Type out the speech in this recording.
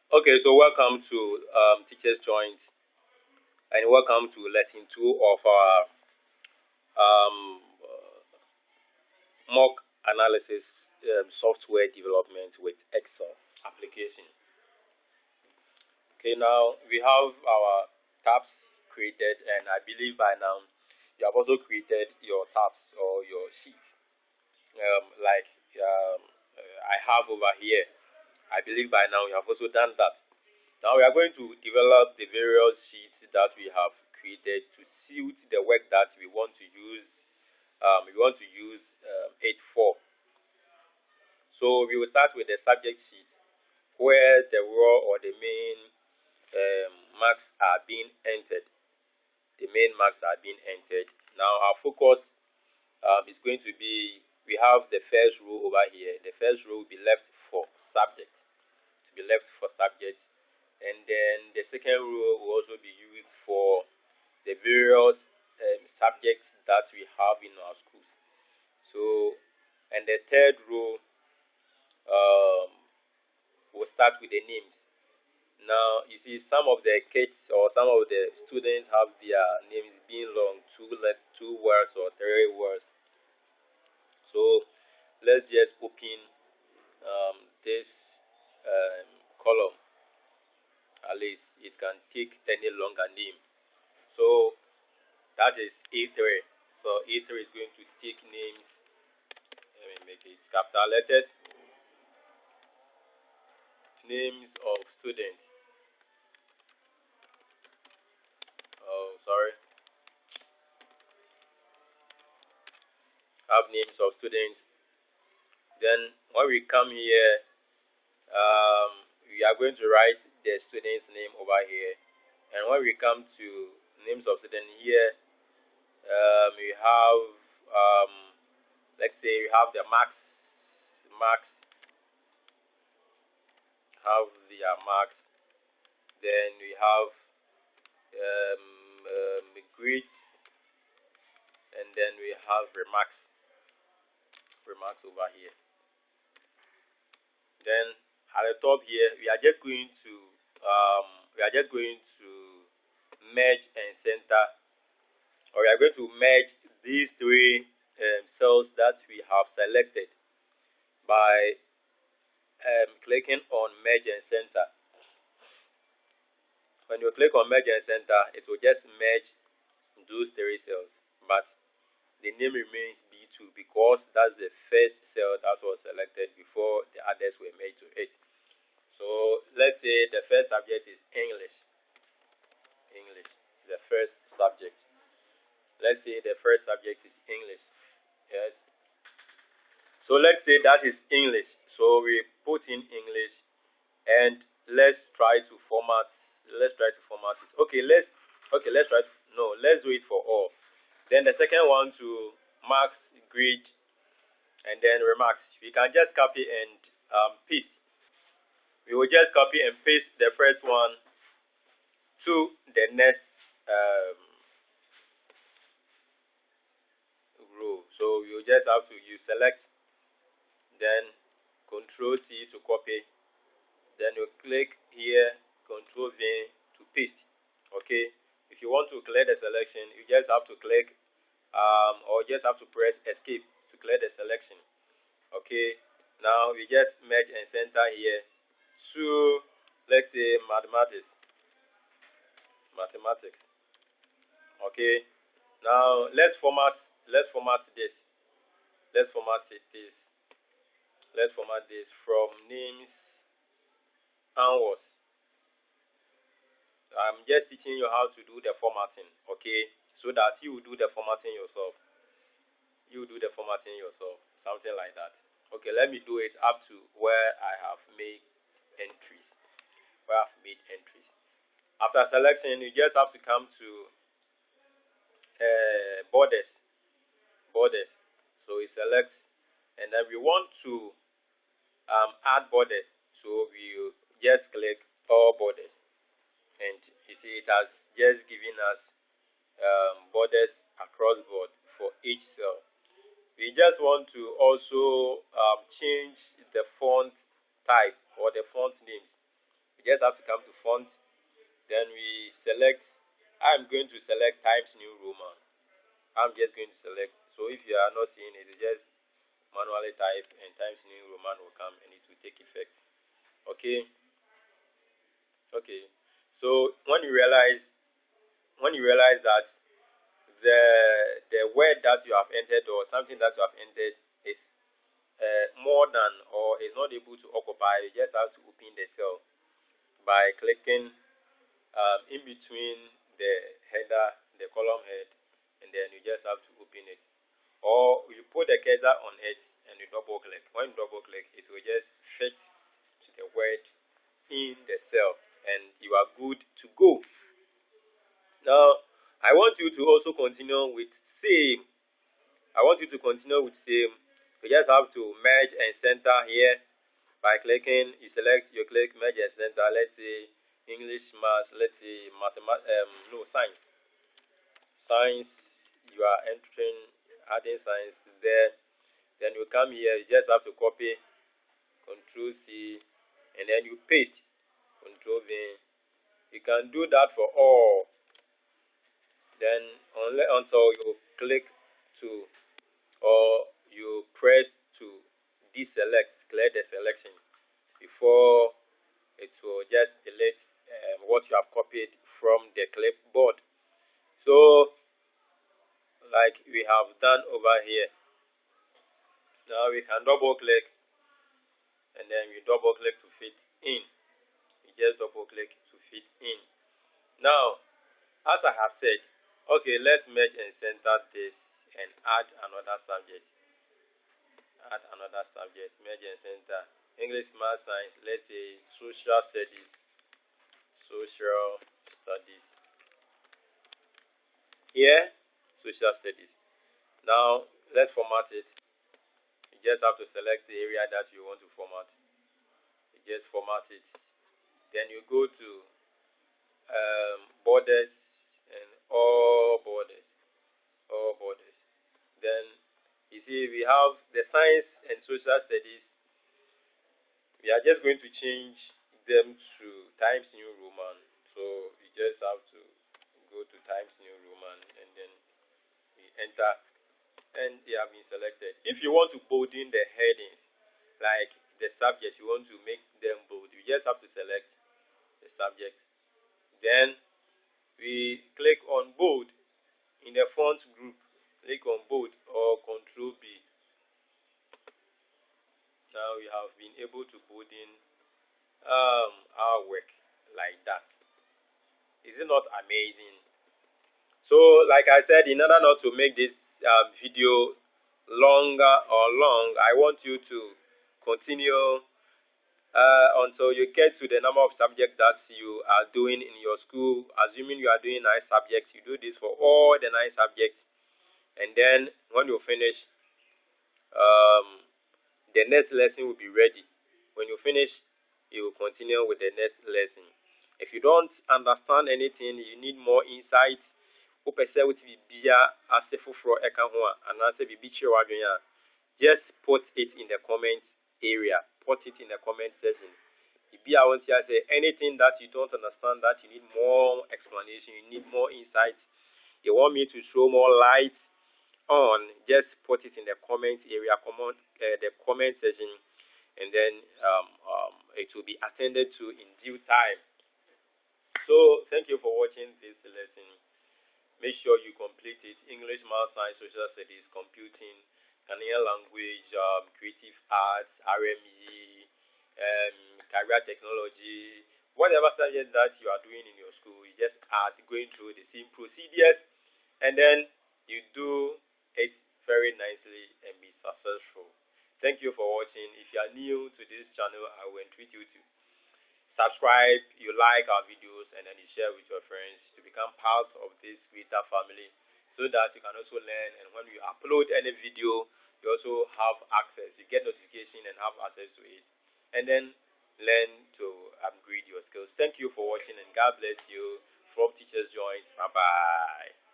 Okay, so welcome to Teachers Joint and welcome to lesson 2 of our mock analysis software development with Excel application. Okay, now we have our tabs created, and I believe by now you have also created your tabs or your sheets like I have over here. I believe by now you have also done that. Now we are going to develop the various sheets that we have created to suit the work that we want to use. It for. So we will start with the subject sheet, where the raw or the main marks are being entered. The main marks are being entered. Now our focus is going to be, we have the first row over here. The first row will be left for subject. And then the second row will also be used for the various subjects that we have in our schools. So, and the third row will start with the names. Now, you see, some of the kids or some of the students have their names being long, two words or 3 words. So, let's just open this column. At least it can take any longer name. So that is A3. So A3 is going to take names. Let me make it capital letters. Names of students. Oh, sorry. Have names of students. Then when we come here, we are going to write the student's name over here. And when we come to names of students here, we have let's say we have the marks have their marks. Then we have grade, and then we have remarks over here. Then at the top here, we are just going to merge and center, or we are going to merge these 3 cells that we have selected by clicking on merge and center. When you click on merge and center, it will just merge those 3 cells, but the name remains B2 because that's the first cell that was selected before the others were made to it. So let's say the first subject is English, the first subject. Let's say the first subject is English. Yes. So let's say that is English. So we put in English, and let's try to format it. Okay, let's do it for all. Then the second one to marks, grade, and then remarks. We can just copy and paste. We will just copy and paste the first one to the next row. So you just have to select, then Control C to copy, then you click here, Control V to paste. Okay, if you want to clear the selection, you just have to click or just have to press Escape to clear the selection. Okay, now we just merge and center here to, let's say, mathematics. Okay, now let's format this. Let's format this from names onwards. I'm just teaching you how to do the formatting, okay, so that you will do the formatting yourself. Something like that. Okay, let me do it up to where I have made entries. After selection, you just have to come to borders. So we select, and then we want to add borders. So we just click all borders, and you see it has just given us borders across board for each cell. We just want to also change the font type or the font name. We just have to come to font. Then we select. I'm going to select Times New Roman. I'm just going to select. So if you are not seeing it, you just manually type and Times New Roman will come and it will take effect. Okay. So when you realize that the word that you have entered or something that you have entered is more than or is not able to occupy, you just have to open the cell by clicking in between the header, the column head, and then you just have to open it. Or you put the cursor on it and you double click. When you double click, it will just fit to the word in the cell and you are good to go. Now, I want you to also continue with same. You just have to merge and center here by clicking. You select, you click merge and center. Let's say English, math. Let's say science. Science. You are adding science there. Then you come here. You just have to copy. Control C, and then you paste. Control V. You can do that for all. Then until you click to or you press to deselect, clear the selection before it will just delete what you have copied from the clipboard. So like we have done over here. Now we can double click and then we double click to fit in. You just double click to fit in. Now, as I have said, okay, let's merge and center this and add another subject. Merge and center. English, math, science. Let's say social studies. Here, social studies. Now, let's format it. You just have to select the area that you want to format. You just format it. Then you go to borders and all borders. Then you see we have the science and social studies. We are just going to change them to Times New Roman. So you just have to go to Times New Roman and then we enter and they have been selected. If you want to bold in the headings, like the subject, you want to make them bold, you just have to select the subject. Then we click on bold in the font group. Click on bold or Control B. Now we have been able to bolding our work like that. Is it not amazing? So, like I said, in order not to make this video longer or long, I want you to continue until you get to the number of subjects that you are doing in your school. Assuming you are doing 9 subjects, you do this for all the 9 subjects, and then when you finish, the next lesson will be ready. When you finish, you will continue with the next lesson. If you don't understand anything, you need more insight. Just put it in the comment area. Put it in the comment section. If I want to say anything that you don't understand, that you need more explanation, you need more insight, you want me to show more light on, just put it in the comment area, the comment section, and then it will be attended to in due time. So thank you for watching this lesson. Make sure you complete it. English, math, science, social studies, computing, Ghanaian language, creative arts, RME, career technology, whatever subject that you are doing in your school, you just are going through the same procedures, and then you do it very nicely and be successful. Thank you for watching. If you are new to this channel, I will entreat you to subscribe, you like our videos, and then you share with your friends to become part of this greater family, so that you can also learn, and when you upload any video, you also have access, you get notification and have access to it, and then learn to upgrade your skills. Thank you for watching, and God bless you from Teachers Joint. Bye bye.